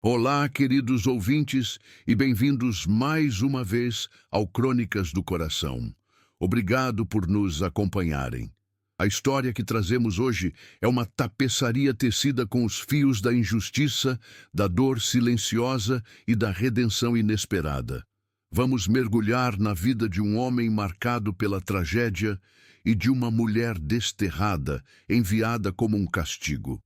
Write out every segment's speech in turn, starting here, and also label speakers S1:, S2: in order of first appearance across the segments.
S1: Olá, queridos ouvintes, e bem-vindos mais uma vez ao Crônicas do Coração. Obrigado por nos acompanharem. A história que trazemos hoje é uma tapeçaria tecida com os fios da injustiça, da dor silenciosa e da redenção inesperada. Vamos mergulhar na vida de um homem marcado pela tragédia e de uma mulher desterrada, enviada como um castigo.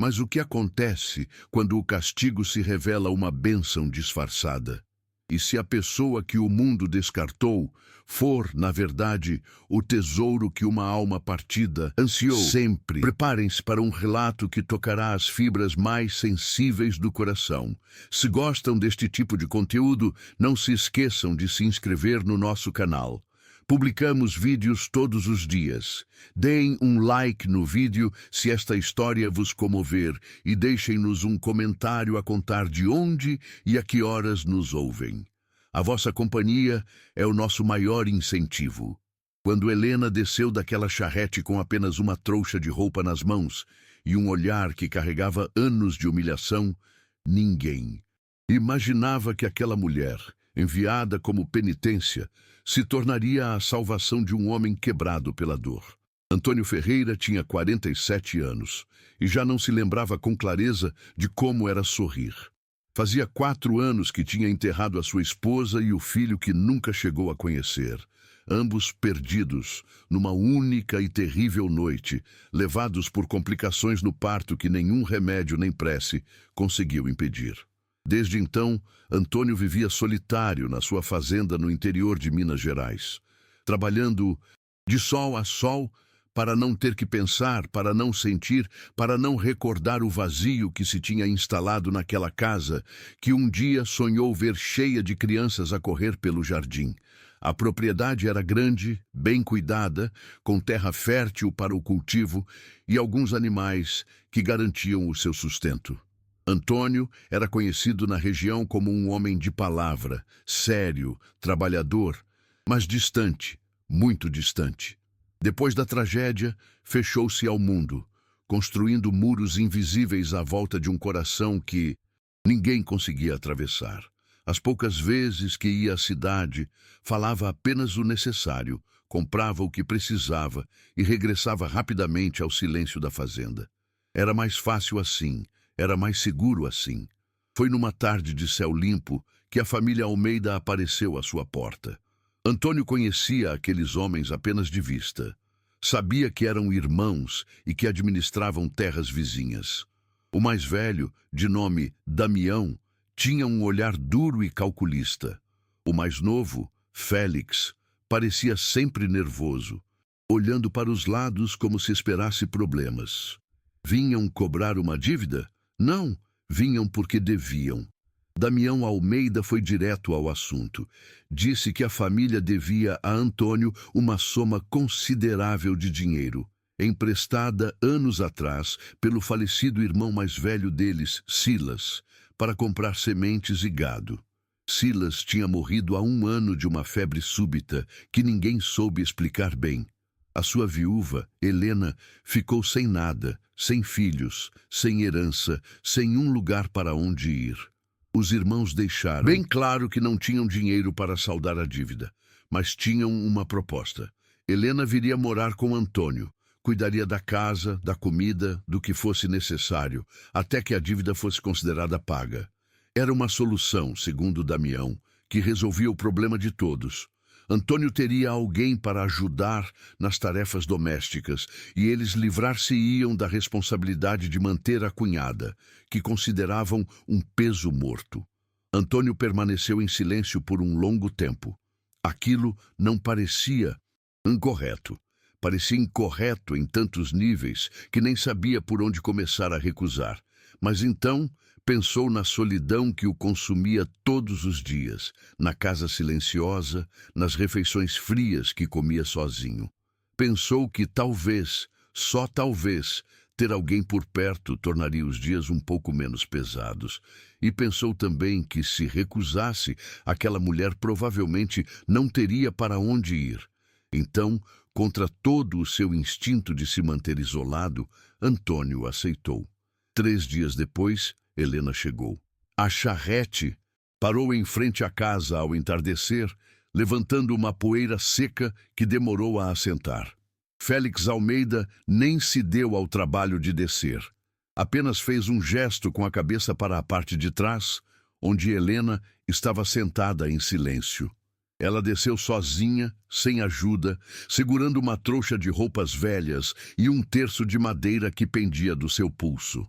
S1: Mas o que acontece quando o castigo se revela uma bênção disfarçada? E se a pessoa que o mundo descartou for, na verdade, o tesouro que uma alma partida ansiou sempre? Preparem-se para um relato que tocará as fibras mais sensíveis do coração. Se gostam deste tipo de conteúdo, não se esqueçam de se inscrever no nosso canal. Publicamos vídeos todos os dias. Deem um like no vídeo se esta história vos comover e deixem-nos um comentário a contar de onde e a que horas nos ouvem. A vossa companhia é o nosso maior incentivo. Quando Helena desceu daquela charrete com apenas uma trouxa de roupa nas mãos e um olhar que carregava anos de humilhação, ninguém imaginava que aquela mulher, enviada como penitência, se tornaria a salvação de um homem quebrado pela dor. Antônio Ferreira tinha 47 anos e já não se lembrava com clareza de como era sorrir. Fazia 4 anos que tinha enterrado a sua esposa e o filho que nunca chegou a conhecer, ambos perdidos numa única e terrível noite, levados por complicações no parto que nenhum remédio nem prece conseguiu impedir. Desde então, Antônio vivia solitário na sua fazenda no interior de Minas Gerais, trabalhando de sol a sol para não ter que pensar, para não sentir, para não recordar o vazio que se tinha instalado naquela casa, que um dia sonhou ver cheia de crianças a correr pelo jardim. A propriedade era grande, bem cuidada, com terra fértil para o cultivo e alguns animais que garantiam o seu sustento. Antônio era conhecido na região como um homem de palavra, sério, trabalhador, mas distante, muito distante. Depois da tragédia, fechou-se ao mundo, construindo muros invisíveis à volta de um coração que ninguém conseguia atravessar. As poucas vezes que ia à cidade, falava apenas o necessário, comprava o que precisava e regressava rapidamente ao silêncio da fazenda. Era mais fácil assim. Era mais seguro assim. Foi numa tarde de céu limpo que a família Almeida apareceu à sua porta. Antônio conhecia aqueles homens apenas de vista. Sabia que eram irmãos e que administravam terras vizinhas. O mais velho, de nome Damião, tinha um olhar duro e calculista. O mais novo, Félix, parecia sempre nervoso, olhando para os lados como se esperasse problemas. Vinham cobrar uma dívida? Não, vinham porque deviam. Damião Almeida foi direto ao assunto. Disse que a família devia a Antônio uma soma considerável de dinheiro, emprestada anos atrás pelo falecido irmão mais velho deles, Silas, para comprar sementes e gado. Silas tinha morrido há 1 ano de uma febre súbita que ninguém soube explicar bem. A sua viúva, Helena, ficou sem nada, sem filhos, sem herança, sem um lugar para onde ir. Os irmãos deixaram bem claro que não tinham dinheiro para saldar a dívida, mas tinham uma proposta. Helena viria morar com Antônio, cuidaria da casa, da comida, do que fosse necessário, até que a dívida fosse considerada paga. Era uma solução, segundo Damião, que resolvia o problema de todos. Antônio teria alguém para ajudar nas tarefas domésticas e eles livrar-se-iam da responsabilidade de manter a cunhada, que consideravam um peso morto. Antônio permaneceu em silêncio por um longo tempo. Aquilo não parecia incorreto. Parecia incorreto em tantos níveis que nem sabia por onde começar a recusar. Mas então pensou na solidão que o consumia todos os dias, na casa silenciosa, nas refeições frias que comia sozinho. Pensou que talvez, só talvez, ter alguém por perto tornaria os dias um pouco menos pesados. E pensou também que, se recusasse, aquela mulher provavelmente não teria para onde ir. Então, contra todo o seu instinto de se manter isolado, Antônio aceitou. 3 dias depois, Helena chegou. A charrete parou em frente à casa ao entardecer, levantando uma poeira seca que demorou a assentar. Félix Almeida nem se deu ao trabalho de descer. Apenas fez um gesto com a cabeça para a parte de trás, onde Helena estava sentada em silêncio. Ela desceu sozinha, sem ajuda, segurando uma trouxa de roupas velhas e um terço de madeira que pendia do seu pulso.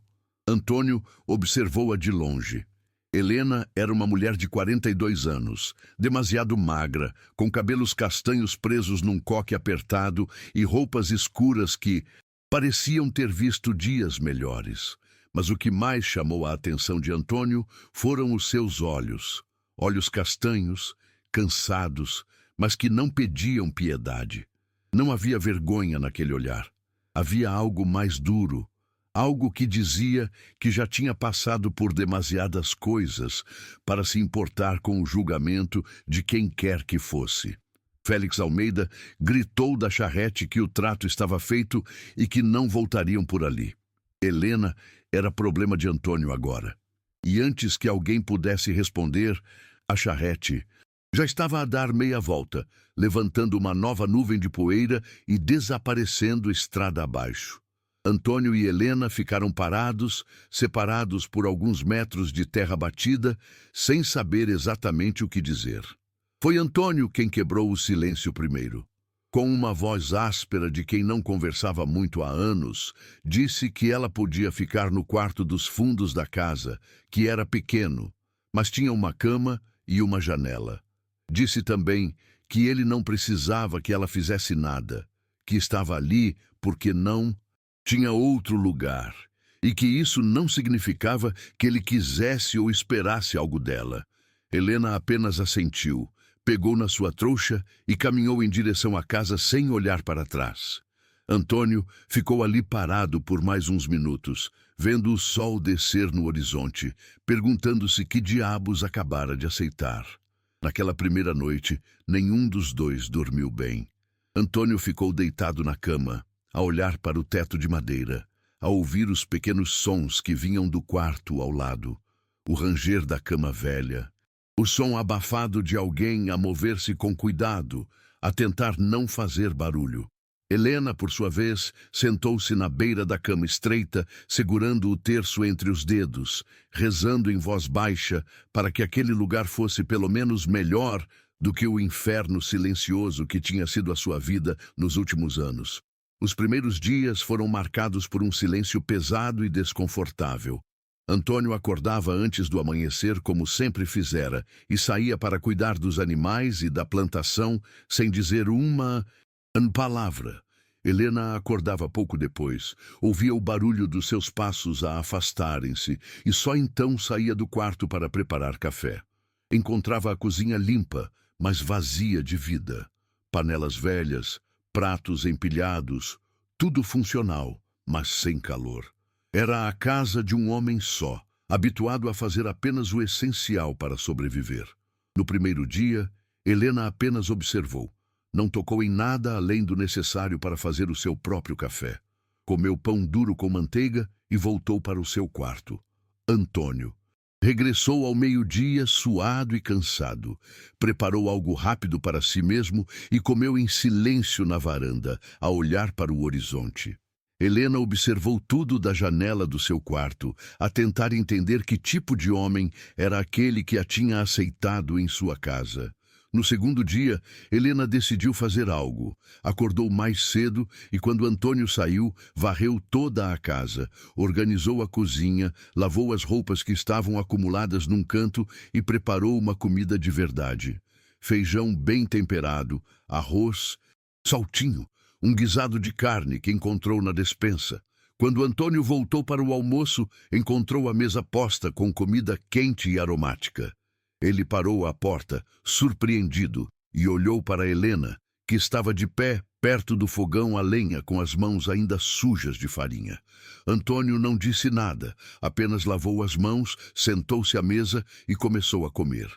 S1: Antônio observou-a de longe. Helena era uma mulher de 42 anos, demasiado magra, com cabelos castanhos presos num coque apertado e roupas escuras que pareciam ter visto dias melhores. Mas o que mais chamou a atenção de Antônio foram os seus olhos. Olhos castanhos, cansados, mas que não pediam piedade. Não havia vergonha naquele olhar. Havia algo mais duro, algo que dizia que já tinha passado por demasiadas coisas para se importar com o julgamento de quem quer que fosse. Félix Almeida gritou da charrete que o trato estava feito e que não voltariam por ali. Helena era problema de Antônio agora. E antes que alguém pudesse responder, a charrete já estava a dar meia volta, levantando uma nova nuvem de poeira e desaparecendo estrada abaixo. Antônio e Helena ficaram parados, separados por alguns metros de terra batida, sem saber exatamente o que dizer. Foi Antônio quem quebrou o silêncio primeiro. Com uma voz áspera de quem não conversava muito há anos, disse que ela podia ficar no quarto dos fundos da casa, que era pequeno, mas tinha uma cama e uma janela. Disse também que ele não precisava que ela fizesse nada, que estava ali porque não tinha outro lugar, e que isso não significava que ele quisesse ou esperasse algo dela. Helena apenas assentiu, pegou na sua trouxa e caminhou em direção à casa sem olhar para trás. Antônio ficou ali parado por mais uns minutos, vendo o sol descer no horizonte, perguntando-se que diabos acabara de aceitar. Naquela primeira noite, nenhum dos dois dormiu bem. Antônio ficou deitado na cama, a olhar para o teto de madeira, a ouvir os pequenos sons que vinham do quarto ao lado, o ranger da cama velha, o som abafado de alguém a mover-se com cuidado, a tentar não fazer barulho. Helena, por sua vez, sentou-se na beira da cama estreita, segurando o terço entre os dedos, rezando em voz baixa para que aquele lugar fosse pelo menos melhor do que o inferno silencioso que tinha sido a sua vida nos últimos anos. Os primeiros dias foram marcados por um silêncio pesado e desconfortável. Antônio acordava antes do amanhecer, como sempre fizera, e saía para cuidar dos animais e da plantação sem dizer uma palavra. Helena acordava pouco depois, ouvia o barulho dos seus passos a afastarem-se e só então saía do quarto para preparar café. Encontrava a cozinha limpa, mas vazia de vida. Panelas velhas, pratos empilhados, tudo funcional, mas sem calor. Era a casa de um homem só, habituado a fazer apenas o essencial para sobreviver. No primeiro dia, Helena apenas observou. Não tocou em nada além do necessário para fazer o seu próprio café. Comeu pão duro com manteiga e voltou para o seu quarto. Antônio regressou ao meio-dia suado e cansado. Preparou algo rápido para si mesmo e comeu em silêncio na varanda, a olhar para o horizonte. Helena observou tudo da janela do seu quarto, a tentar entender que tipo de homem era aquele que a tinha aceitado em sua casa. No segundo dia, Helena decidiu fazer algo. Acordou mais cedo e, quando Antônio saiu, varreu toda a casa, organizou a cozinha, lavou as roupas que estavam acumuladas num canto e preparou uma comida de verdade. Feijão bem temperado, arroz, saltinho, um guisado de carne que encontrou na despensa. Quando Antônio voltou para o almoço, encontrou a mesa posta com comida quente e aromática. Ele parou à porta, surpreendido, e olhou para Helena, que estava de pé, perto do fogão a lenha, com as mãos ainda sujas de farinha. Antônio não disse nada, apenas lavou as mãos, sentou-se à mesa e começou a comer.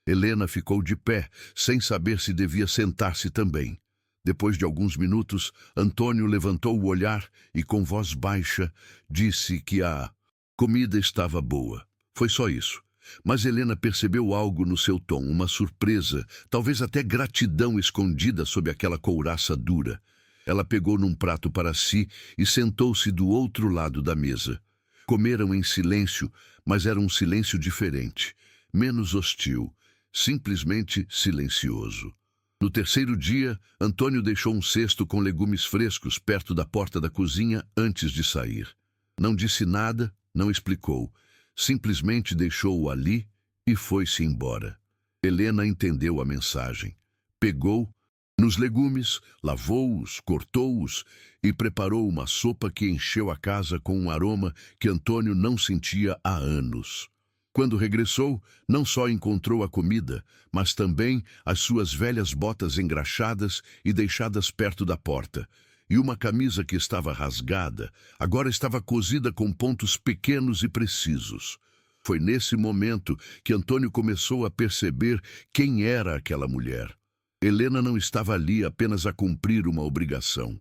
S1: Helena ficou de pé, sem saber se devia sentar-se também. Depois de alguns minutos, Antônio levantou o olhar e, com voz baixa, disse que a comida estava boa. Foi só isso. Mas Helena percebeu algo no seu tom, uma surpresa, talvez até gratidão escondida sob aquela couraça dura. Ela pegou num prato para si e sentou-se do outro lado da mesa. Comeram em silêncio, mas era um silêncio diferente, menos hostil, simplesmente silencioso. No terceiro dia, Antônio deixou um cesto com legumes frescos perto da porta da cozinha antes de sair. Não disse nada, não explicou. Simplesmente deixou-o ali e foi-se embora. Helena entendeu a mensagem. Pegou nos legumes, lavou-os, cortou-os e preparou uma sopa que encheu a casa com um aroma que Antônio não sentia há anos. Quando regressou, não só encontrou a comida, mas também as suas velhas botas engraxadas e deixadas perto da porta, e uma camisa que estava rasgada, agora estava cosida com pontos pequenos e precisos. Foi nesse momento que Antônio começou a perceber quem era aquela mulher. Helena não estava ali apenas a cumprir uma obrigação.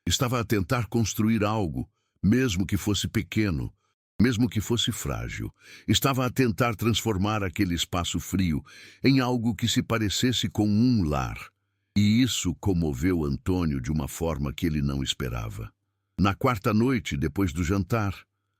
S1: Estava a tentar construir algo, mesmo que fosse pequeno, mesmo que fosse frágil. Estava a tentar transformar aquele espaço frio em algo que se parecesse com um lar. E isso comoveu Antônio de uma forma que ele não esperava. Na quarta noite, depois do jantar,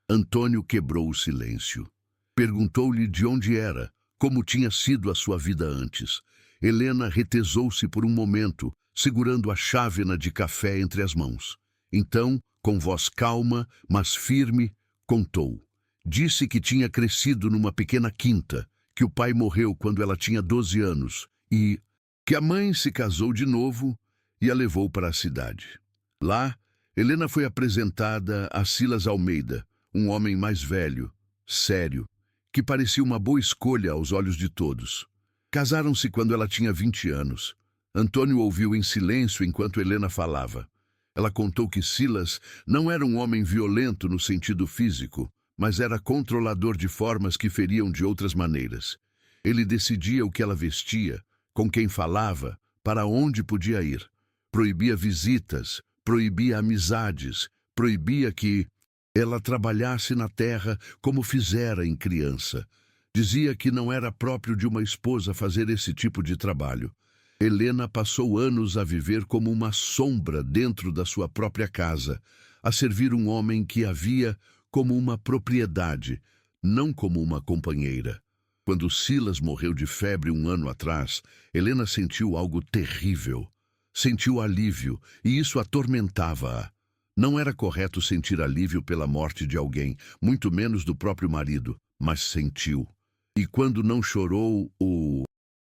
S1: Antônio quebrou o silêncio. Perguntou-lhe de onde era, como tinha sido a sua vida antes. Helena retesou-se por um momento, segurando a chávena de café entre as mãos. Então, com voz calma, mas firme, contou. Disse que tinha crescido numa pequena quinta, que o pai morreu quando ela tinha 12 anos e que a mãe se casou de novo e a levou para a cidade. Lá, Helena foi apresentada a Silas Almeida, um homem mais velho, sério, que parecia uma boa escolha aos olhos de todos. Casaram-se quando ela tinha 20 anos. Antônio ouviu em silêncio enquanto Helena falava. Ela contou que Silas não era um homem violento no sentido físico, mas era controlador de formas que feriam de outras maneiras. Ele decidia o que ela vestia, com quem falava, para onde podia ir. Proibia visitas, proibia amizades, proibia que ela trabalhasse na terra como fizera em criança. Dizia que não era próprio de uma esposa fazer esse tipo de trabalho. Helena passou anos a viver como uma sombra dentro da sua própria casa, a servir um homem que a via como uma propriedade, não como uma companheira. Quando Silas morreu de febre um ano atrás, Helena sentiu algo terrível. Sentiu alívio, e isso atormentava-a. Não era correto sentir alívio pela morte de alguém, muito menos do próprio marido, mas sentiu. E quando não chorou o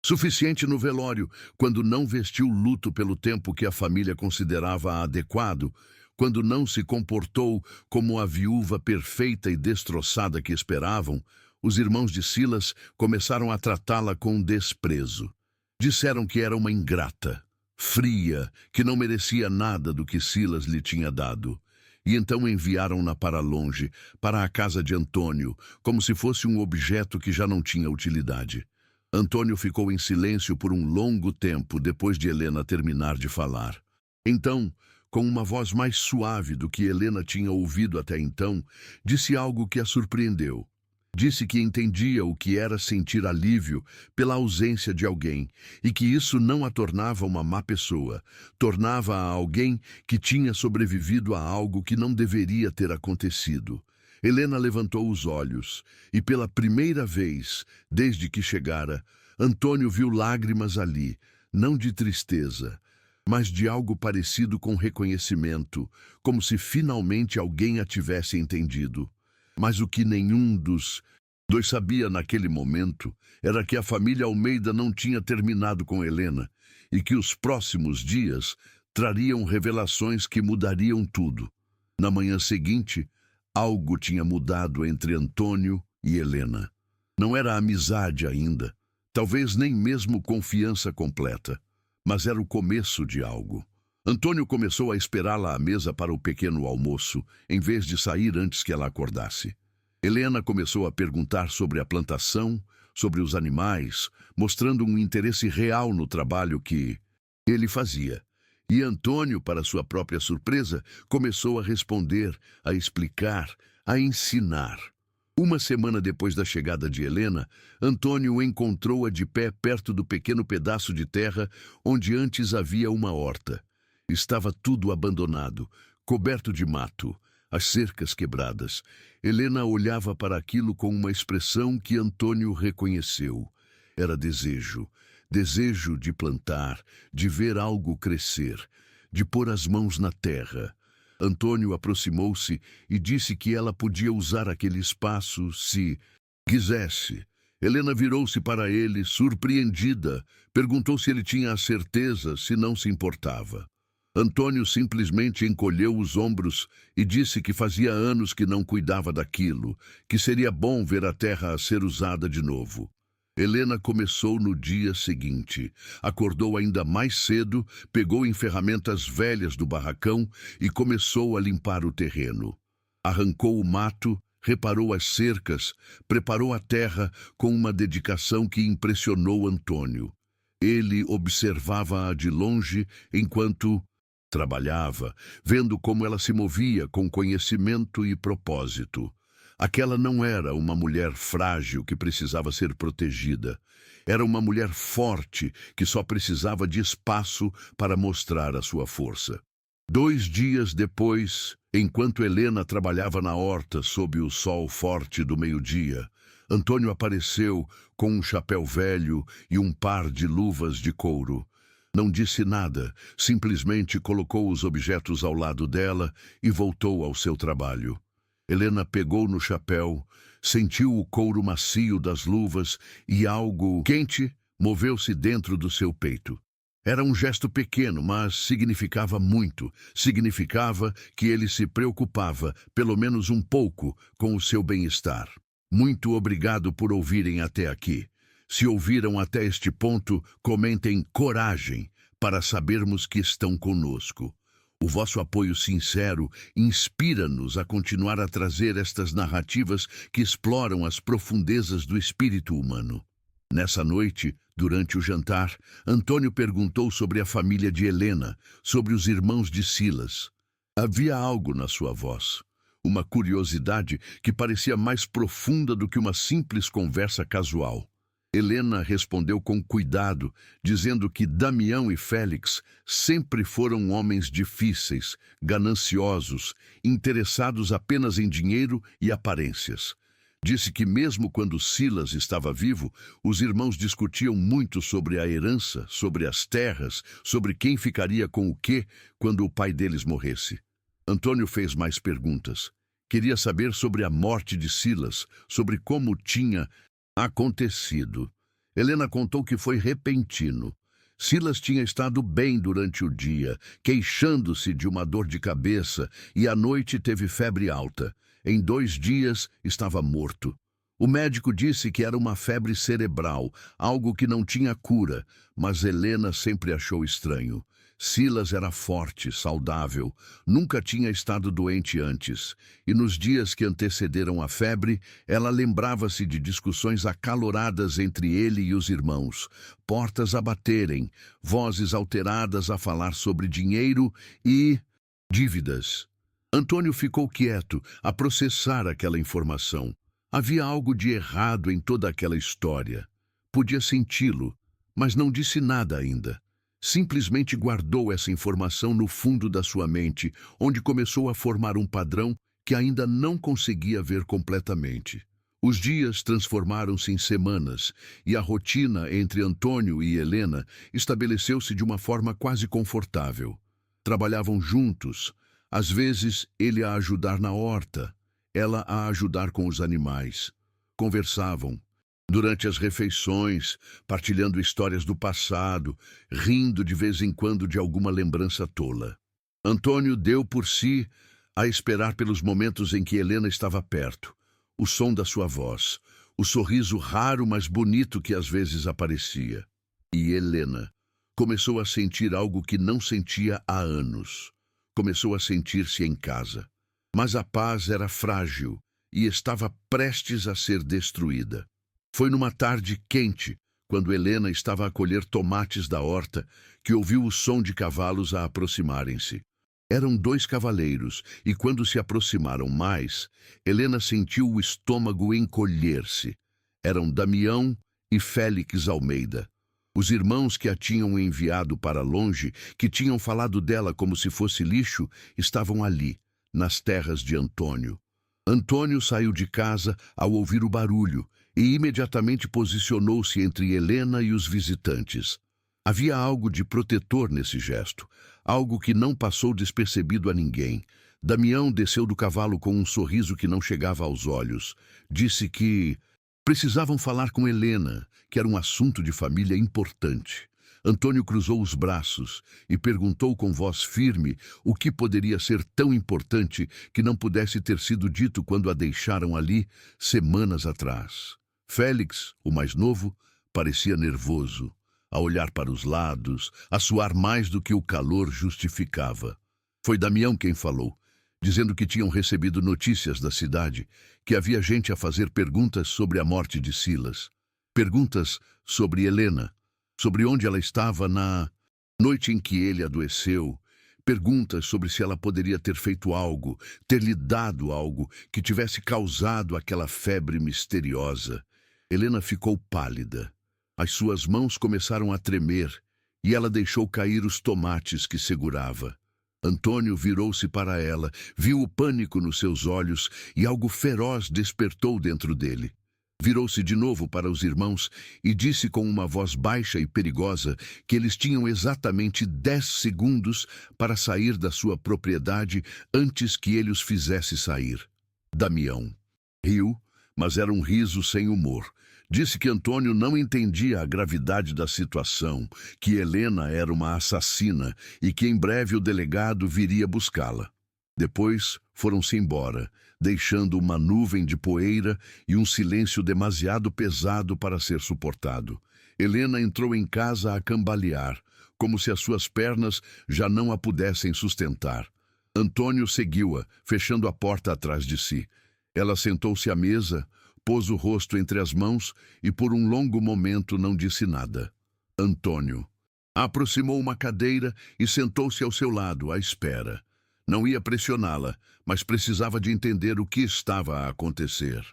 S1: suficiente no velório, quando não vestiu luto pelo tempo que a família considerava adequado, quando não se comportou como a viúva perfeita e destroçada que esperavam, os irmãos de Silas começaram a tratá-la com desprezo. Disseram que era uma ingrata, fria, que não merecia nada do que Silas lhe tinha dado. E então enviaram-na para longe, para a casa de Antônio, como se fosse um objeto que já não tinha utilidade. Antônio ficou em silêncio por um longo tempo depois de Helena terminar de falar. Então, com uma voz mais suave do que Helena tinha ouvido até então, disse algo que a surpreendeu. Disse que entendia o que era sentir alívio pela ausência de alguém e que isso não a tornava uma má pessoa, tornava-a alguém que tinha sobrevivido a algo que não deveria ter acontecido. Helena levantou os olhos e, pela primeira vez, desde que chegara, Antônio viu lágrimas ali, não de tristeza, mas de algo parecido com reconhecimento, como se finalmente alguém a tivesse entendido. Mas o que nenhum dos dois sabia naquele momento era que a família Almeida não tinha terminado com Helena e que os próximos dias trariam revelações que mudariam tudo. Na manhã seguinte, algo tinha mudado entre Antônio e Helena. Não era amizade ainda, talvez nem mesmo confiança completa, mas era o começo de algo. Antônio começou a esperá-la à mesa para o pequeno almoço, em vez de sair antes que ela acordasse. Helena começou a perguntar sobre a plantação, sobre os animais, mostrando um interesse real no trabalho que ele fazia. E Antônio, para sua própria surpresa, começou a responder, a explicar, a ensinar. Uma semana depois da chegada de Helena, Antônio encontrou-a de pé perto do pequeno pedaço de terra onde antes havia uma horta. Estava tudo abandonado, coberto de mato, as cercas quebradas. Helena olhava para aquilo com uma expressão que Antônio reconheceu. Era desejo. Desejo de plantar, de ver algo crescer, de pôr as mãos na terra. Antônio aproximou-se e disse que ela podia usar aquele espaço se quisesse. Helena virou-se para ele, surpreendida. Perguntou se ele tinha a certeza, se não se importava. Antônio simplesmente encolheu os ombros e disse que fazia anos que não cuidava daquilo, que seria bom ver a terra a ser usada de novo. Helena começou no dia seguinte. Acordou ainda mais cedo, pegou em ferramentas velhas do barracão e começou a limpar o terreno. Arrancou o mato, reparou as cercas, preparou a terra com uma dedicação que impressionou Antônio. Ele observava-a de longe enquanto trabalhava, vendo como ela se movia com conhecimento e propósito. Aquela não era uma mulher frágil que precisava ser protegida. Era uma mulher forte que só precisava de espaço para mostrar a sua força. 2 dias depois, enquanto Helena trabalhava na horta sob o sol forte do meio-dia, Antônio apareceu com um chapéu velho e um par de luvas de couro. Não disse nada, simplesmente colocou os objetos ao lado dela e voltou ao seu trabalho. Helena pegou no chapéu, sentiu o couro macio das luvas e algo quente moveu-se dentro do seu peito. Era um gesto pequeno, mas significava muito. Significava que ele se preocupava, pelo menos um pouco, com o seu bem-estar. Muito obrigado por ouvirem até aqui. Se ouviram até este ponto, comentem coragem para sabermos que estão conosco. O vosso apoio sincero inspira-nos a continuar a trazer estas narrativas que exploram as profundezas do espírito humano. Nessa noite, durante o jantar, Antônio perguntou sobre a família de Helena, sobre os irmãos de Silas. Havia algo na sua voz, uma curiosidade que parecia mais profunda do que uma simples conversa casual. Helena respondeu com cuidado, dizendo que Damião e Félix sempre foram homens difíceis, gananciosos, interessados apenas em dinheiro e aparências. Disse que mesmo quando Silas estava vivo, os irmãos discutiam muito sobre a herança, sobre as terras, sobre quem ficaria com o quê quando o pai deles morresse. Antônio fez mais perguntas. Queria saber sobre a morte de Silas, sobre como tinha acontecido. Helena contou que foi repentino. Silas tinha estado bem durante o dia, queixando-se de uma dor de cabeça, e à noite teve febre alta. Em 2 dias estava morto. O médico disse que era uma febre cerebral, algo que não tinha cura, mas Helena sempre achou estranho. Silas era forte, saudável, nunca tinha estado doente antes, e nos dias que antecederam a febre, ela lembrava-se de discussões acaloradas entre ele e os irmãos, portas a baterem, vozes alteradas a falar sobre dinheiro e dívidas. Antônio ficou quieto, a processar aquela informação. Havia algo de errado em toda aquela história. Podia senti-lo, mas não disse nada ainda. Simplesmente guardou essa informação no fundo da sua mente, onde começou a formar um padrão que ainda não conseguia ver completamente. Os dias transformaram-se em semanas, e a rotina entre Antônio e Helena estabeleceu-se de uma forma quase confortável. Trabalhavam juntos, às vezes ele a ajudar na horta, ela a ajudar com os animais. Conversavam durante as refeições, partilhando histórias do passado, rindo de vez em quando de alguma lembrança tola. Antônio deu por si a esperar pelos momentos em que Helena estava perto, o som da sua voz, o sorriso raro mas bonito que às vezes aparecia. E Helena começou a sentir algo que não sentia há anos. Começou a sentir-se em casa. Mas a paz era frágil e estava prestes a ser destruída. Foi numa tarde quente, quando Helena estava a colher tomates da horta, que ouviu o som de cavalos a aproximarem-se. Eram dois cavaleiros, e quando se aproximaram mais, Helena sentiu o estômago encolher-se. Eram Damião e Félix Almeida. Os irmãos que a tinham enviado para longe, que tinham falado dela como se fosse lixo, estavam ali, nas terras de Antônio. Antônio saiu de casa ao ouvir o barulho e imediatamente posicionou-se entre Helena e os visitantes. Havia algo de protetor nesse gesto, algo que não passou despercebido a ninguém. Damião desceu do cavalo com um sorriso que não chegava aos olhos. Disse que precisavam falar com Helena, que era um assunto de família importante. Antônio cruzou os braços e perguntou com voz firme o que poderia ser tão importante que não pudesse ter sido dito quando a deixaram ali semanas atrás. Félix, o mais novo, parecia nervoso, a olhar para os lados, a suar mais do que o calor justificava. Foi Damião quem falou, dizendo que tinham recebido notícias da cidade, que havia gente a fazer perguntas sobre a morte de Silas. Perguntas sobre Helena, sobre onde ela estava na noite em que ele adoeceu. Perguntas sobre se ela poderia ter feito algo, ter lhe dado algo que tivesse causado aquela febre misteriosa. Helena ficou pálida. As suas mãos começaram a tremer e ela deixou cair os tomates que segurava. Antônio virou-se para ela, viu o pânico nos seus olhos e algo feroz despertou dentro dele. Virou-se de novo para os irmãos e disse com uma voz baixa e perigosa que eles tinham exatamente 10 segundos para sair da sua propriedade antes que ele os fizesse sair. Damião riu, mas era um riso sem humor. Disse que Antônio não entendia a gravidade da situação, que Helena era uma assassina e que em breve o delegado viria buscá-la. Depois foram-se embora, deixando uma nuvem de poeira e um silêncio demasiado pesado para ser suportado. Helena entrou em casa a cambalear, como se as suas pernas já não a pudessem sustentar. Antônio seguiu-a, fechando a porta atrás de si. Ela sentou-se à mesa, pôs o rosto entre as mãos e por um longo momento não disse nada. Antônio aproximou uma cadeira e sentou-se ao seu lado, à espera. Não ia pressioná-la, mas precisava de entender o que estava a acontecer.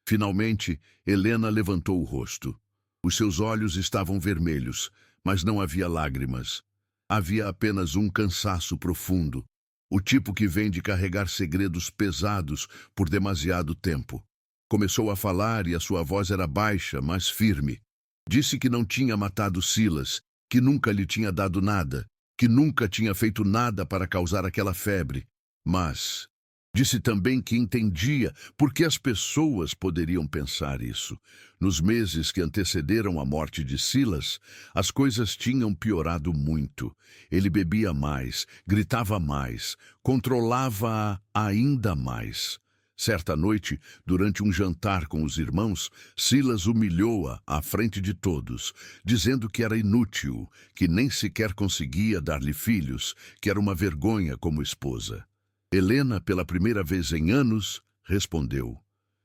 S1: Finalmente, Helena levantou o rosto. Os seus olhos estavam vermelhos, mas não havia lágrimas. Havia apenas um cansaço profundo, o tipo que vem de carregar segredos pesados por demasiado tempo. Começou a falar e a sua voz era baixa, mas firme. Disse que não tinha matado Silas, que nunca lhe tinha dado nada, que nunca tinha feito nada para causar aquela febre. Mas disse também que entendia por que as pessoas poderiam pensar isso. Nos meses que antecederam a morte de Silas, as coisas tinham piorado muito. Ele bebia mais, gritava mais, controlava-a ainda mais. Certa noite, durante um jantar com os irmãos, Silas humilhou-a à frente de todos, dizendo que era inútil, que nem sequer conseguia dar-lhe filhos, que era uma vergonha como esposa. Helena, pela primeira vez em anos, respondeu.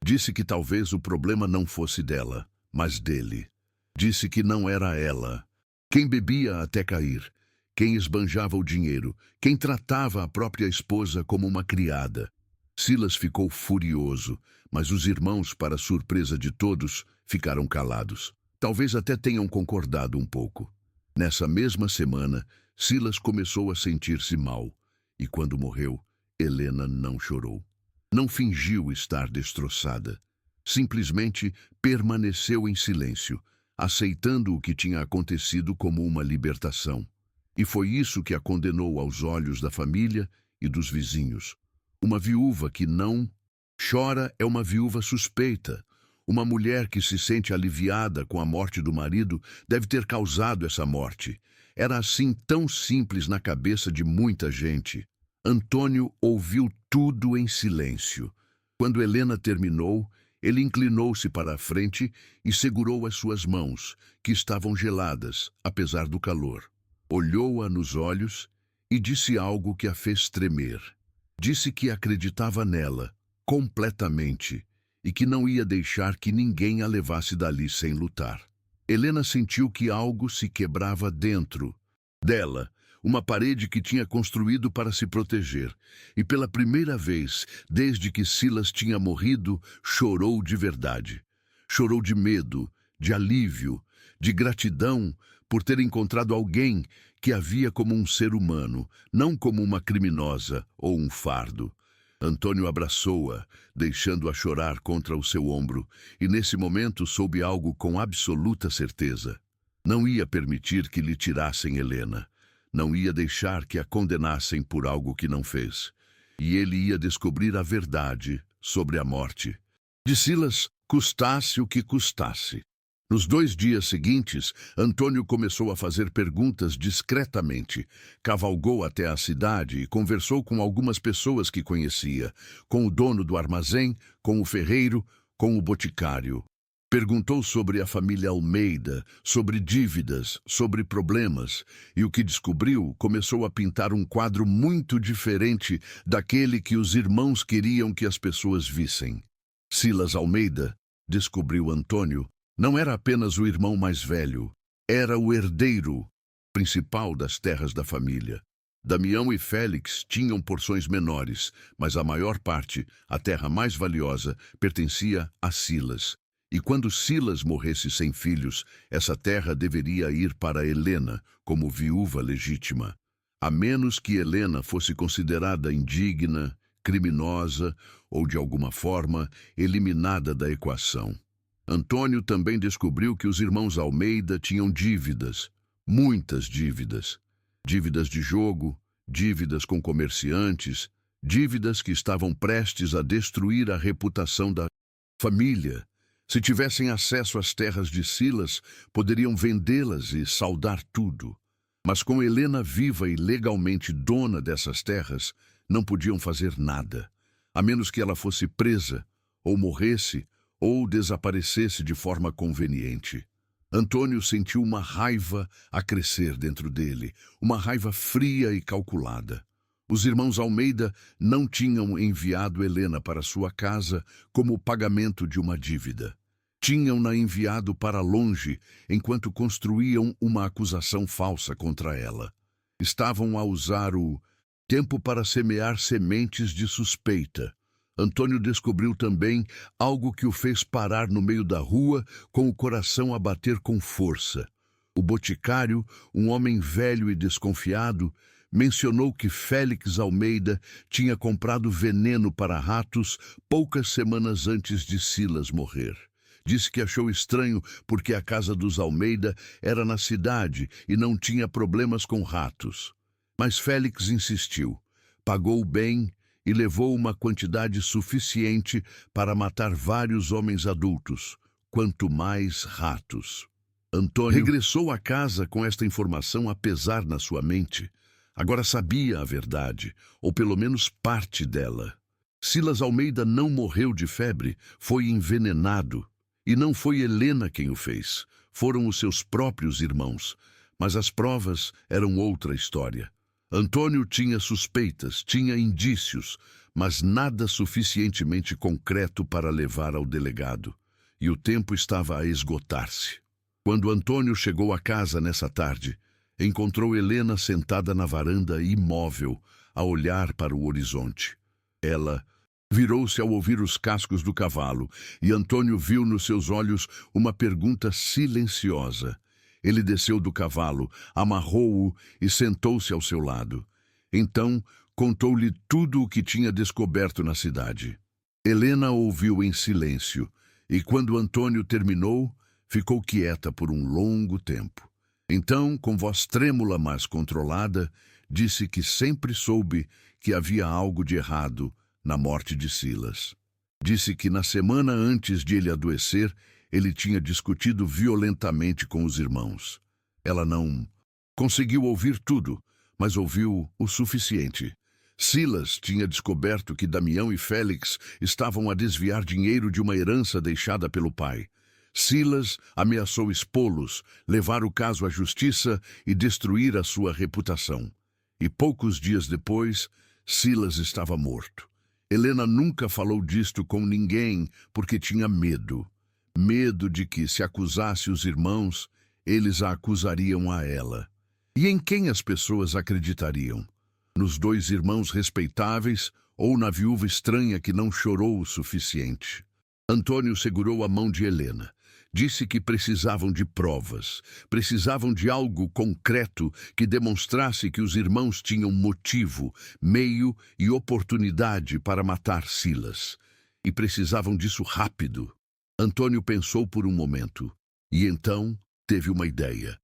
S1: Disse que talvez o problema não fosse dela, mas dele. Disse que não era ela. Quem bebia até cair, quem esbanjava o dinheiro, quem tratava a própria esposa como uma criada. Silas ficou furioso, mas os irmãos, para surpresa de todos, ficaram calados. Talvez até tenham concordado um pouco. Nessa mesma semana, Silas começou a sentir-se mal, e quando morreu, Helena não chorou. Não fingiu estar destroçada. Simplesmente permaneceu em silêncio, aceitando o que tinha acontecido como uma libertação. E foi isso que a condenou aos olhos da família e dos vizinhos. Uma viúva que não chora é uma viúva suspeita. Uma mulher que se sente aliviada com a morte do marido deve ter causado essa morte. Era assim tão simples na cabeça de muita gente. Antônio ouviu tudo em silêncio. Quando Helena terminou, ele inclinou-se para a frente e segurou as suas mãos, que estavam geladas, apesar do calor. Olhou-a nos olhos e disse algo que a fez tremer. Disse que acreditava nela, completamente, e que não ia deixar que ninguém a levasse dali sem lutar. Helena sentiu que algo se quebrava dentro dela, uma parede que tinha construído para se proteger. E pela primeira vez, desde que Silas tinha morrido, chorou de verdade. Chorou de medo, de alívio, de gratidão por ter encontrado alguém que a via como um ser humano, não como uma criminosa ou um fardo. Antônio abraçou-a, deixando-a chorar contra o seu ombro, e nesse momento soube algo com absoluta certeza. Não ia permitir que lhe tirassem Helena. Não ia deixar que a condenassem por algo que não fez. E ele ia descobrir a verdade sobre a morte de Silas, custasse o que custasse. Nos 2 dias seguintes, Antônio começou a fazer perguntas discretamente. Cavalgou até a cidade e conversou com algumas pessoas que conhecia, com o dono do armazém, com o ferreiro, com o boticário. Perguntou sobre a família Almeida, sobre dívidas, sobre problemas, e o que descobriu começou a pintar um quadro muito diferente daquele que os irmãos queriam que as pessoas vissem. Silas Almeida, descobriu Antônio, não era apenas o irmão mais velho, era o herdeiro principal das terras da família. Damião e Félix tinham porções menores, mas a maior parte, a terra mais valiosa, pertencia a Silas. E quando Silas morresse sem filhos, essa terra deveria ir para Helena como viúva legítima, a menos que Helena fosse considerada indigna, criminosa ou, de alguma forma, eliminada da equação. Antônio também descobriu que os irmãos Almeida tinham dívidas, muitas dívidas. Dívidas de jogo, dívidas com comerciantes, dívidas que estavam prestes a destruir a reputação da família. Se tivessem acesso às terras de Silas, poderiam vendê-las e saldar tudo. Mas com Helena viva e legalmente dona dessas terras, não podiam fazer nada, a menos que ela fosse presa, ou morresse, ou desaparecesse de forma conveniente. Antônio sentiu uma raiva a crescer dentro dele, uma raiva fria e calculada. Os irmãos Almeida não tinham enviado Helena para sua casa como pagamento de uma dívida. Tinham-na enviado para longe enquanto construíam uma acusação falsa contra ela. Estavam a usar o tempo para semear sementes de suspeita. Antônio descobriu também algo que o fez parar no meio da rua com o coração a bater com força. O boticário, um homem velho e desconfiado, mencionou que Félix Almeida tinha comprado veneno para ratos poucas semanas antes de Silas morrer. Disse que achou estranho porque a casa dos Almeida era na cidade e não tinha problemas com ratos. Mas Félix insistiu, pagou bem e levou uma quantidade suficiente para matar vários homens adultos, quanto mais ratos. Antônio regressou à casa com esta informação a pesar na sua mente. Agora sabia a verdade, ou pelo menos parte dela. Silas Almeida não morreu de febre, foi envenenado. E não foi Helena quem o fez, foram os seus próprios irmãos. Mas as provas eram outra história. Antônio tinha suspeitas, tinha indícios, mas nada suficientemente concreto para levar ao delegado. E o tempo estava a esgotar-se. Quando Antônio chegou à casa nessa tarde, encontrou Helena sentada na varanda imóvel, a olhar para o horizonte. Ela virou-se ao ouvir os cascos do cavalo, e Antônio viu nos seus olhos uma pergunta silenciosa. Ele desceu do cavalo, amarrou-o e sentou-se ao seu lado. Então, contou-lhe tudo o que tinha descoberto na cidade. Helena ouviu em silêncio, e quando Antônio terminou, ficou quieta por um longo tempo. Então, com voz trêmula, mas controlada, disse que sempre soube que havia algo de errado na morte de Silas. Disse que na semana antes de ele adoecer, ele tinha discutido violentamente com os irmãos. Ela não conseguiu ouvir tudo, mas ouviu o suficiente. Silas tinha descoberto que Damião e Félix estavam a desviar dinheiro de uma herança deixada pelo pai. Silas ameaçou expô-los, levar o caso à justiça e destruir a sua reputação. E poucos dias depois, Silas estava morto. Helena nunca falou disto com ninguém porque tinha medo. Medo de que, se acusasse os irmãos, eles a acusariam a ela. E em quem as pessoas acreditariam? Nos dois irmãos respeitáveis ou na viúva estranha que não chorou o suficiente? Antônio segurou a mão de Helena. Disse que precisavam de provas, precisavam de algo concreto que demonstrasse que os irmãos tinham motivo, meio e oportunidade para matar Silas. E precisavam disso rápido. Antônio pensou por um momento e então teve uma ideia.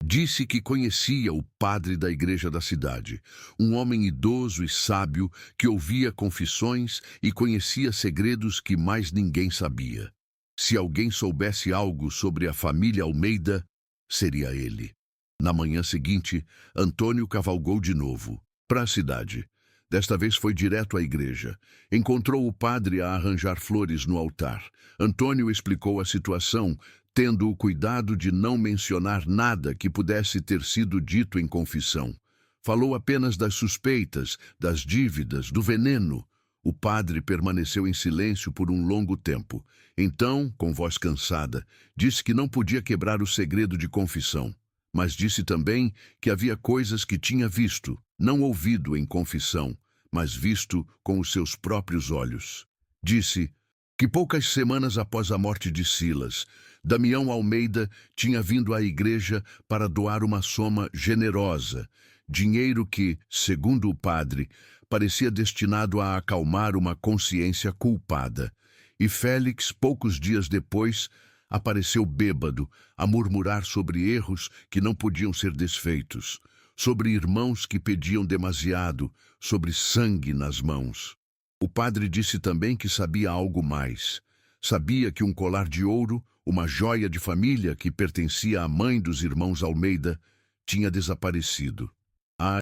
S1: Disse que conhecia o padre da igreja da cidade, um homem idoso e sábio que ouvia confissões e conhecia segredos que mais ninguém sabia. Se alguém soubesse algo sobre a família Almeida, seria ele. Na manhã seguinte, Antônio cavalgou de novo para a cidade. Desta vez foi direto à igreja. Encontrou o padre a arranjar flores no altar. Antônio explicou a situação, tendo o cuidado de não mencionar nada que pudesse ter sido dito em confissão. Falou apenas das suspeitas, das dívidas, do veneno. O padre permaneceu em silêncio por um longo tempo. Então, com voz cansada, disse que não podia quebrar o segredo de confissão, mas disse também que havia coisas que tinha visto, não ouvido em confissão, mas visto com os seus próprios olhos. Disse que poucas semanas após a morte de Silas, Damião Almeida tinha vindo à igreja para doar uma soma generosa, dinheiro que, segundo o padre, parecia destinado a acalmar uma consciência culpada. E Félix, poucos dias depois, apareceu bêbado, a murmurar sobre erros que não podiam ser desfeitos, sobre irmãos que pediam demasiado, sobre sangue nas mãos. O padre disse também que sabia algo mais. Sabia que um colar de ouro, uma joia de família que pertencia à mãe dos irmãos Almeida, tinha desaparecido. A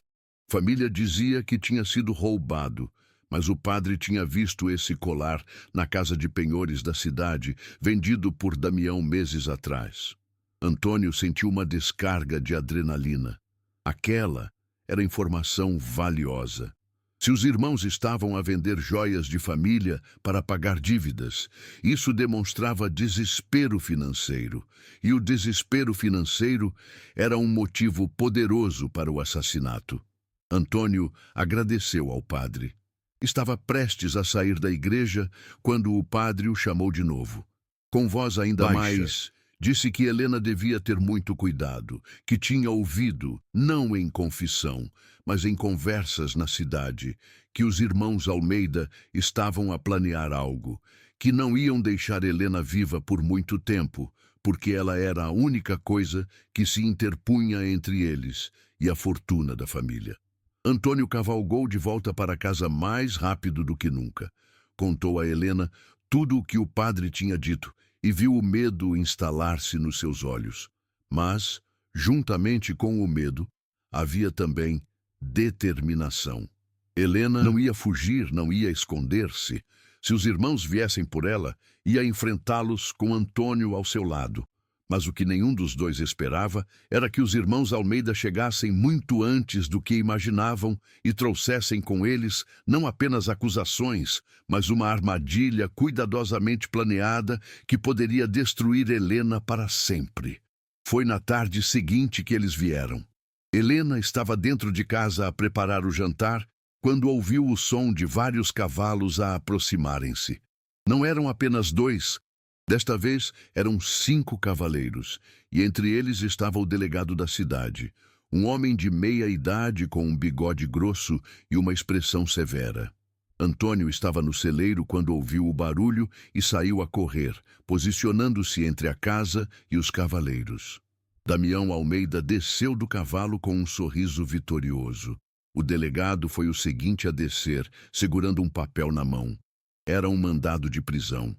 S1: família dizia que tinha sido roubado, mas o padre tinha visto esse colar na casa de penhores da cidade, vendido por Damião meses atrás. Antônio sentiu uma descarga de adrenalina. Aquela era informação valiosa. Se os irmãos estavam a vender joias de família para pagar dívidas, isso demonstrava desespero financeiro. E o desespero financeiro era um motivo poderoso para o assassinato. Antônio agradeceu ao padre. Estava prestes a sair da igreja quando o padre o chamou de novo. Com voz ainda mais, disse que Helena devia ter muito cuidado, que tinha ouvido, não em confissão, mas em conversas na cidade, que os irmãos Almeida estavam a planear algo, que não iam deixar Helena viva por muito tempo, porque ela era a única coisa que se interpunha entre eles e a fortuna da família. Antônio cavalgou de volta para casa mais rápido do que nunca. Contou a Helena tudo o que o padre tinha dito e viu o medo instalar-se nos seus olhos. Mas, juntamente com o medo, havia também determinação. Helena não ia fugir, não ia esconder-se. Se os irmãos viessem por ela, ia enfrentá-los com Antônio ao seu lado. Mas o que nenhum dos dois esperava era que os irmãos Almeida chegassem muito antes do que imaginavam e trouxessem com eles não apenas acusações, mas uma armadilha cuidadosamente planeada que poderia destruir Helena para sempre. Foi na tarde seguinte que eles vieram. Helena estava dentro de casa a preparar o jantar quando ouviu o som de vários cavalos a aproximarem-se. Não eram apenas dois. Desta vez eram 5 cavaleiros, e entre eles estava o delegado da cidade, um homem de meia idade com um bigode grosso e uma expressão severa. Antônio estava no celeiro quando ouviu o barulho e saiu a correr, posicionando-se entre a casa e os cavaleiros. Damião Almeida desceu do cavalo com um sorriso vitorioso. O delegado foi o seguinte a descer, segurando um papel na mão. Era um mandado de prisão.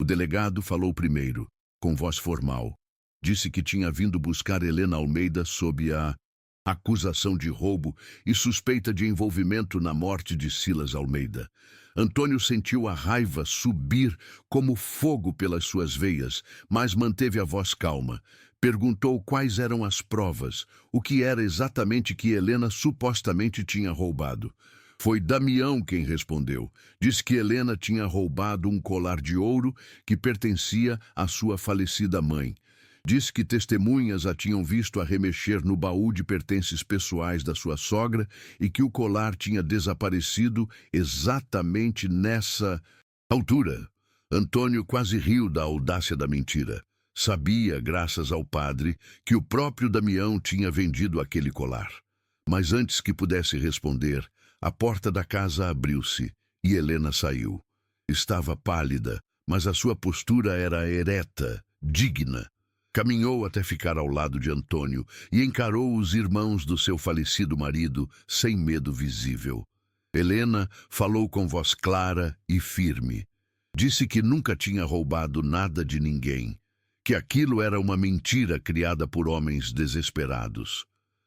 S1: O delegado falou primeiro, com voz formal. Disse que tinha vindo buscar Helena Almeida sob a acusação de roubo e suspeita de envolvimento na morte de Silas Almeida. Antônio sentiu a raiva subir como fogo pelas suas veias, mas manteve a voz calma. Perguntou quais eram as provas, o que era exatamente que Helena supostamente tinha roubado. Foi Damião quem respondeu. Disse que Helena tinha roubado um colar de ouro que pertencia à sua falecida mãe. Disse que testemunhas a tinham visto arremexer no baú de pertences pessoais da sua sogra e que o colar tinha desaparecido exatamente nessa altura. Antônio quase riu da audácia da mentira. Sabia, graças ao padre, que o próprio Damião tinha vendido aquele colar. Mas antes que pudesse responder, a porta da casa abriu-se e Helena saiu. Estava pálida, mas a sua postura era ereta, digna. Caminhou até ficar ao lado de Antônio e encarou os irmãos do seu falecido marido sem medo visível. Helena falou com voz clara e firme. Disse que nunca tinha roubado nada de ninguém, que aquilo era uma mentira criada por homens desesperados.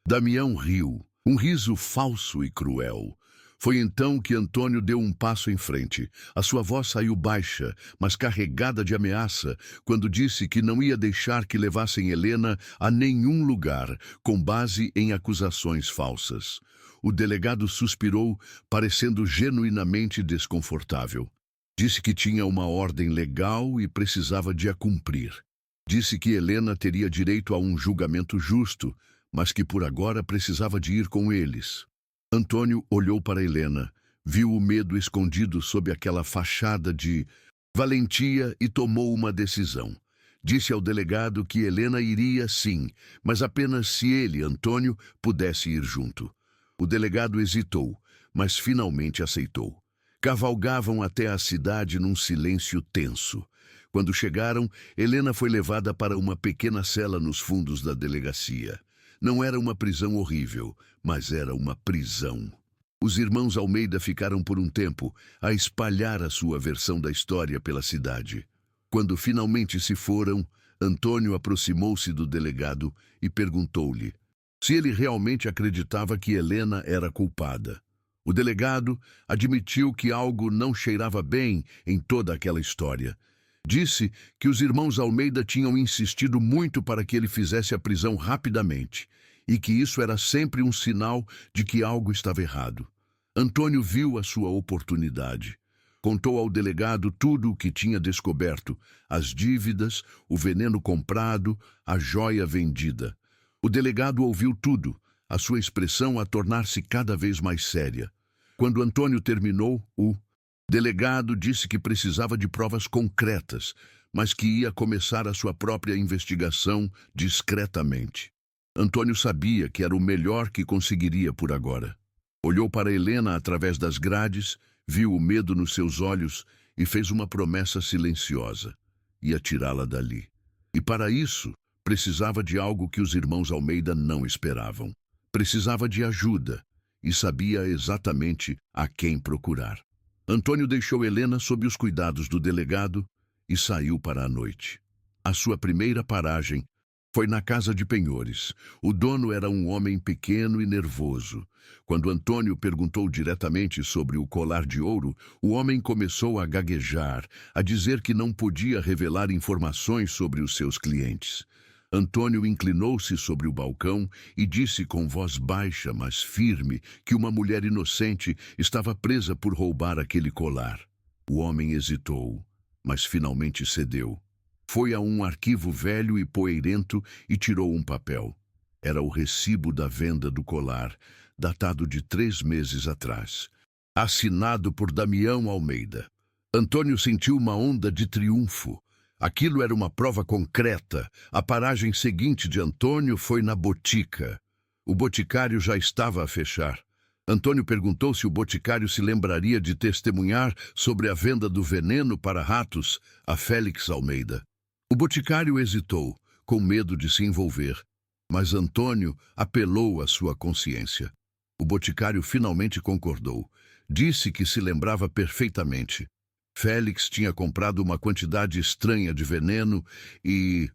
S1: Damião riu, um riso falso e cruel. Foi então que Antônio deu um passo em frente. A sua voz saiu baixa, mas carregada de ameaça, quando disse que não ia deixar que levassem Helena a nenhum lugar, com base em acusações falsas. O delegado suspirou, parecendo genuinamente desconfortável. Disse que tinha uma ordem legal e precisava de a cumprir. Disse que Helena teria direito a um julgamento justo, mas que por agora precisava de ir com eles. Antônio olhou para Helena, viu o medo escondido sob aquela fachada de valentia e tomou uma decisão. Disse ao delegado que Helena iria sim, mas apenas se ele, Antônio, pudesse ir junto. O delegado hesitou, mas finalmente aceitou. Cavalgavam até a cidade num silêncio tenso. Quando chegaram, Helena foi levada para uma pequena cela nos fundos da delegacia. Não era uma prisão horrível, mas era uma prisão. Os irmãos Almeida ficaram por um tempo a espalhar a sua versão da história pela cidade. Quando finalmente se foram, Antônio aproximou-se do delegado e perguntou-lhe se ele realmente acreditava que Helena era culpada. O delegado admitiu que algo não cheirava bem em toda aquela história. Disse que os irmãos Almeida tinham insistido muito para que ele fizesse a prisão rapidamente e que isso era sempre um sinal de que algo estava errado. Antônio viu a sua oportunidade. Contou ao delegado tudo o que tinha descoberto, as dívidas, o veneno comprado, a joia vendida. O delegado ouviu tudo, a sua expressão a tornar-se cada vez mais séria. Quando Antônio terminou, o delegado disse que precisava de provas concretas, mas que ia começar a sua própria investigação discretamente. Antônio sabia que era o melhor que conseguiria por agora. Olhou para Helena através das grades, viu o medo nos seus olhos e fez uma promessa silenciosa. Ia tirá-la dali. E para isso, precisava de algo que os irmãos Almeida não esperavam. Precisava de ajuda e sabia exatamente a quem procurar. Antônio deixou Helena sob os cuidados do delegado e saiu para a noite. A sua primeira paragem foi na casa de penhores. O dono era um homem pequeno e nervoso. Quando Antônio perguntou diretamente sobre o colar de ouro, o homem começou a gaguejar, a dizer que não podia revelar informações sobre os seus clientes. Antônio inclinou-se sobre o balcão e disse com voz baixa, mas firme, que uma mulher inocente estava presa por roubar aquele colar. O homem hesitou, mas finalmente cedeu. Foi a um arquivo velho e poeirento e tirou um papel. Era o recibo da venda do colar, datado de 3 meses atrás. Assinado por Damião Almeida. Antônio sentiu uma onda de triunfo. Aquilo era uma prova concreta. A paragem seguinte de Antônio foi na botica. O boticário já estava a fechar. Antônio perguntou se o boticário se lembraria de testemunhar sobre a venda do veneno para ratos a Félix Almeida. O boticário hesitou, com medo de se envolver, mas Antônio apelou à sua consciência. O boticário finalmente concordou. Disse que se lembrava perfeitamente. Félix tinha comprado uma quantidade estranha de veneno e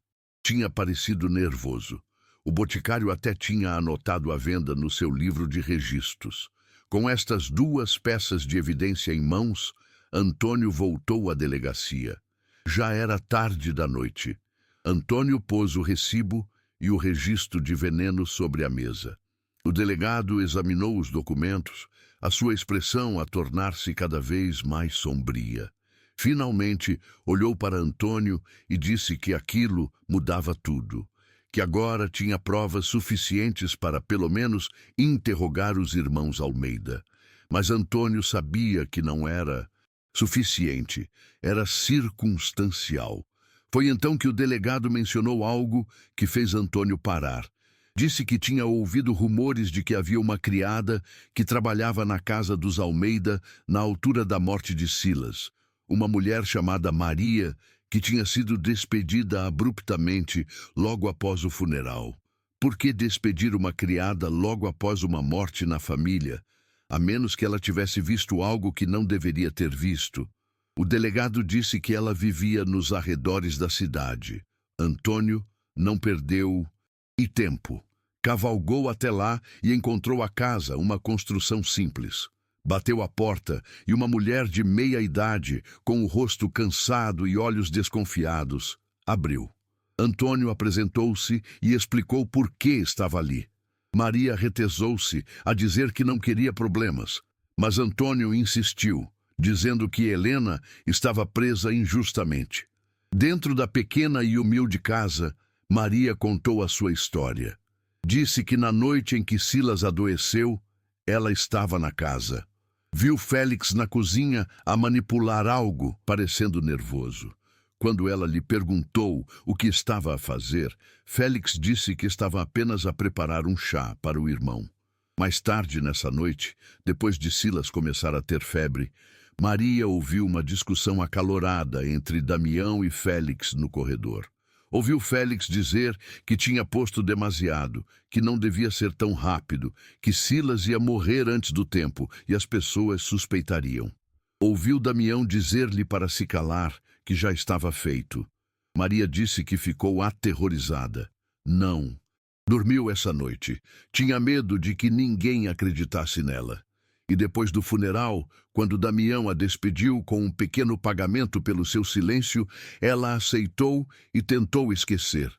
S1: tinha parecido nervoso. O boticário até tinha anotado a venda no seu livro de registros. Com estas 2 peças de evidência em mãos, Antônio voltou à delegacia. Já era tarde da noite. Antônio pôs o recibo e o registro de veneno sobre a mesa. O delegado examinou os documentos, a sua expressão a tornar-se cada vez mais sombria. Finalmente, olhou para Antônio e disse que aquilo mudava tudo, que agora tinha provas suficientes para, pelo menos, interrogar os irmãos Almeida. Mas Antônio sabia que não era suficiente, era circunstancial. Foi então que o delegado mencionou algo que fez Antônio parar. Disse que tinha ouvido rumores de que havia uma criada que trabalhava na casa dos Almeida na altura da morte de Silas. Uma mulher chamada Maria, que tinha sido despedida abruptamente logo após o funeral. Por que despedir uma criada logo após uma morte na família, a menos que ela tivesse visto algo que não deveria ter visto? O delegado disse que ela vivia nos arredores da cidade. Antônio não perdeu tempo. Cavalgou até lá e encontrou a casa, uma construção simples. Bateu à porta e uma mulher de meia idade, com o rosto cansado e olhos desconfiados, abriu. Antônio apresentou-se e explicou por que estava ali. Maria retesou-se a dizer que não queria problemas, mas Antônio insistiu, dizendo que Helena estava presa injustamente. Dentro da pequena e humilde casa, Maria contou a sua história. Disse que na noite em que Silas adoeceu, ela estava na casa. Viu Félix na cozinha a manipular algo, parecendo nervoso. Quando ela lhe perguntou o que estava a fazer, Félix disse que estava apenas a preparar um chá para o irmão. Mais tarde nessa noite, depois de Silas começar a ter febre, Maria ouviu uma discussão acalorada entre Damião e Félix no corredor. Ouviu Félix dizer que tinha posto demasiado, que não devia ser tão rápido, que Silas ia morrer antes do tempo e as pessoas suspeitariam. Ouviu Damião dizer-lhe para se calar, que já estava feito. Maria disse que ficou aterrorizada. Não. Dormiu essa noite. Tinha medo de que ninguém acreditasse nela. E depois do funeral, quando Damião a despediu com um pequeno pagamento pelo seu silêncio, ela aceitou e tentou esquecer,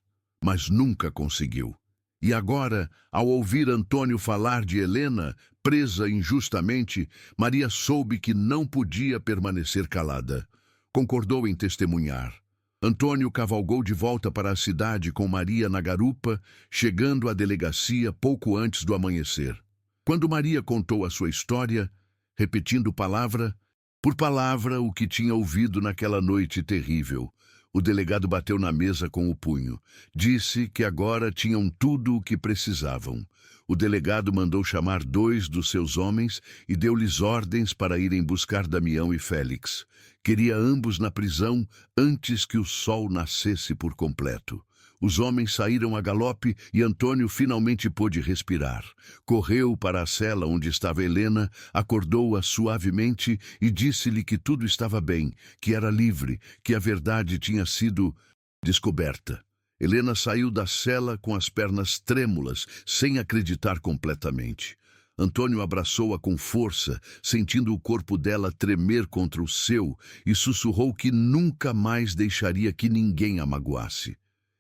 S1: mas nunca conseguiu. E agora, ao ouvir Antônio falar de Helena, presa injustamente, Maria soube que não podia permanecer calada. Concordou em testemunhar. Antônio cavalgou de volta para a cidade com Maria na garupa, chegando à delegacia pouco antes do amanhecer. Quando Maria contou a sua história, repetindo palavra por palavra o que tinha ouvido naquela noite terrível, o delegado bateu na mesa com o punho. Disse que agora tinham tudo o que precisavam. O delegado mandou chamar 2 dos seus homens e deu-lhes ordens para irem buscar Damião e Félix. Queria ambos na prisão antes que o sol nascesse por completo. Os homens saíram a galope e Antônio finalmente pôde respirar. Correu para a cela onde estava Helena, acordou-a suavemente e disse-lhe que tudo estava bem, que era livre, que a verdade tinha sido descoberta. Helena saiu da cela com as pernas trêmulas, sem acreditar completamente. Antônio abraçou-a com força, sentindo o corpo dela tremer contra o seu, e sussurrou que nunca mais deixaria que ninguém a magoasse.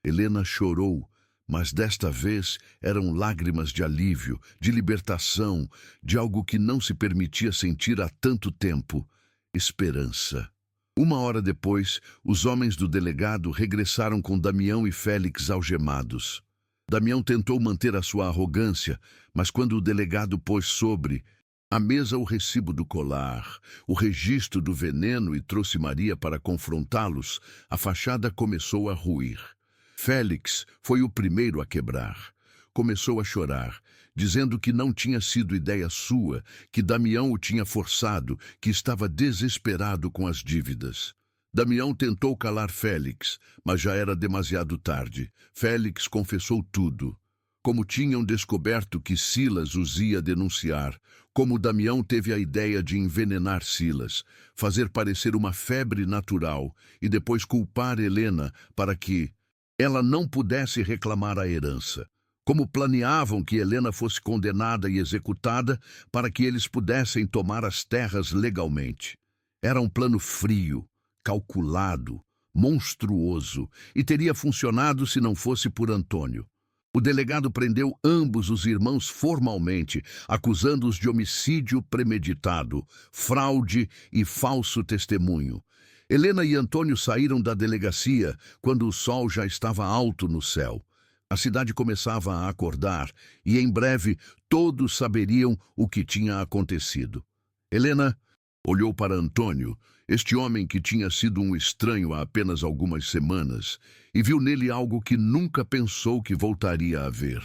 S1: Helena chorou, mas desta vez eram lágrimas de alívio, de libertação, de algo que não se permitia sentir há tanto tempo: esperança. 1 hora depois, os homens do delegado regressaram com Damião e Félix algemados. Damião tentou manter a sua arrogância, mas quando o delegado pôs sobre a mesa o recibo do colar, o registro do veneno e trouxe Maria para confrontá-los, a fachada começou a ruir. Félix foi o primeiro a quebrar. Começou a chorar, dizendo que não tinha sido ideia sua, que Damião o tinha forçado, que estava desesperado com as dívidas. Damião tentou calar Félix, mas já era demasiado tarde. Félix confessou tudo. Como tinham descoberto que Silas os ia denunciar, como Damião teve a ideia de envenenar Silas, fazer parecer uma febre natural e depois culpar Helena para que ela não pudesse reclamar a herança. Como planeavam que Helena fosse condenada e executada para que eles pudessem tomar as terras legalmente. Era um plano frio, calculado, monstruoso, e teria funcionado se não fosse por Antônio. O delegado prendeu ambos os irmãos formalmente, acusando-os de homicídio premeditado, fraude e falso testemunho. Helena e Antônio saíram da delegacia quando o sol já estava alto no céu. A cidade começava a acordar e, em breve, todos saberiam o que tinha acontecido. Helena olhou para Antônio, este homem que tinha sido um estranho há apenas algumas semanas, e viu nele algo que nunca pensou que voltaria a ver.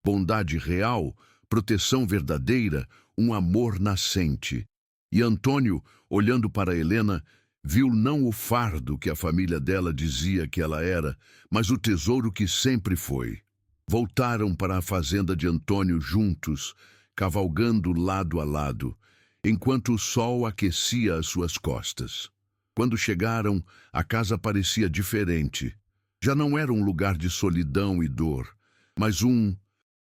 S1: Bondade real, proteção verdadeira, um amor nascente. E Antônio, olhando para Helena, viu não o fardo que a família dela dizia que ela era, mas o tesouro que sempre foi. Voltaram para a fazenda de Antônio juntos, cavalgando lado a lado, enquanto o sol aquecia as suas costas. Quando chegaram, a casa parecia diferente. Já não era um lugar de solidão e dor, mas um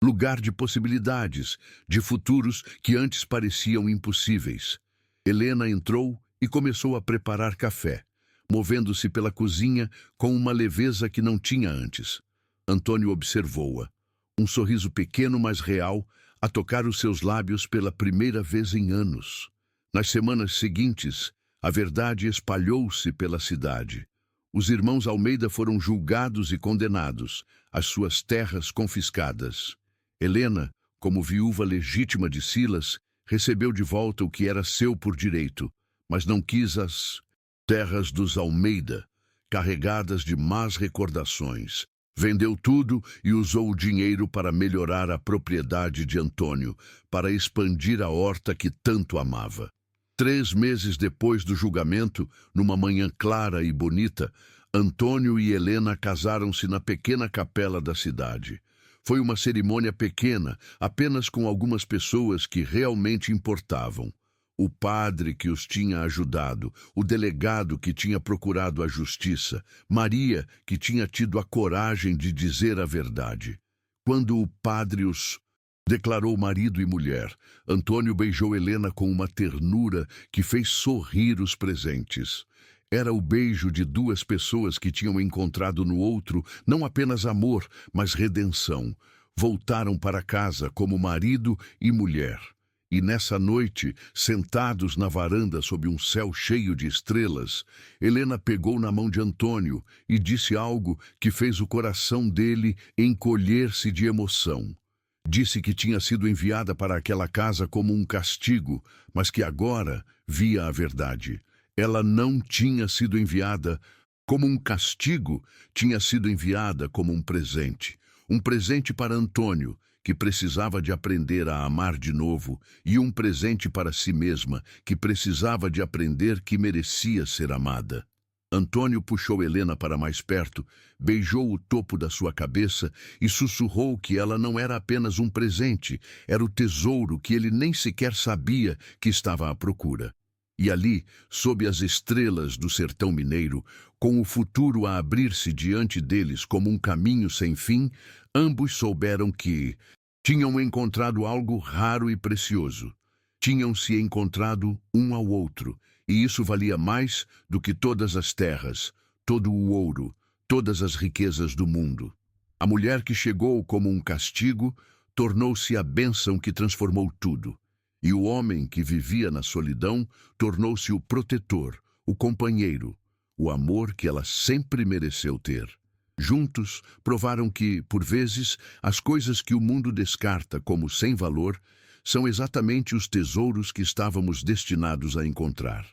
S1: lugar de possibilidades, de futuros que antes pareciam impossíveis. Helena entrou e começou a preparar café, movendo-se pela cozinha com uma leveza que não tinha antes. Antônio observou-a, um sorriso pequeno, mas real, a tocar os seus lábios pela primeira vez em anos. Nas semanas seguintes, a verdade espalhou-se pela cidade. Os irmãos Almeida foram julgados e condenados, as suas terras confiscadas. Helena, como viúva legítima de Silas, recebeu de volta o que era seu por direito, mas não quis as terras dos Almeida, carregadas de más recordações. Vendeu tudo e usou o dinheiro para melhorar a propriedade de Antônio, para expandir a horta que tanto amava. 3 meses depois do julgamento, numa manhã clara e bonita, Antônio e Helena casaram-se na pequena capela da cidade. Foi uma cerimônia pequena, apenas com algumas pessoas que realmente importavam. O padre que os tinha ajudado, o delegado que tinha procurado a justiça, Maria, que tinha tido a coragem de dizer a verdade. Quando o padre os declarou marido e mulher, Antônio beijou Helena com uma ternura que fez sorrir os presentes. Era o beijo de 2 pessoas que tinham encontrado no outro não apenas amor, mas redenção. Voltaram para casa como marido e mulher. E nessa noite, sentados na varanda sob um céu cheio de estrelas, Helena pegou na mão de Antônio e disse algo que fez o coração dele encolher-se de emoção. Disse que tinha sido enviada para aquela casa como um castigo, mas que agora via a verdade. Ela não tinha sido enviada como um castigo, tinha sido enviada como um presente. Um presente para Antônio, que precisava de aprender a amar de novo, e um presente para si mesma, que precisava de aprender que merecia ser amada. Antônio puxou Helena para mais perto, beijou o topo da sua cabeça e sussurrou que ela não era apenas um presente, era o tesouro que ele nem sequer sabia que estava à procura. E ali, sob as estrelas do sertão mineiro, com o futuro a abrir-se diante deles como um caminho sem fim, ambos souberam que tinham encontrado algo raro e precioso. Tinham se encontrado um ao outro, e isso valia mais do que todas as terras, todo o ouro, todas as riquezas do mundo. A mulher que chegou como um castigo tornou-se a bênção que transformou tudo. E o homem que vivia na solidão tornou-se o protetor, o companheiro, o amor que ela sempre mereceu ter. Juntos, provaram que, por vezes, as coisas que o mundo descarta como sem valor são exatamente os tesouros que estávamos destinados a encontrar.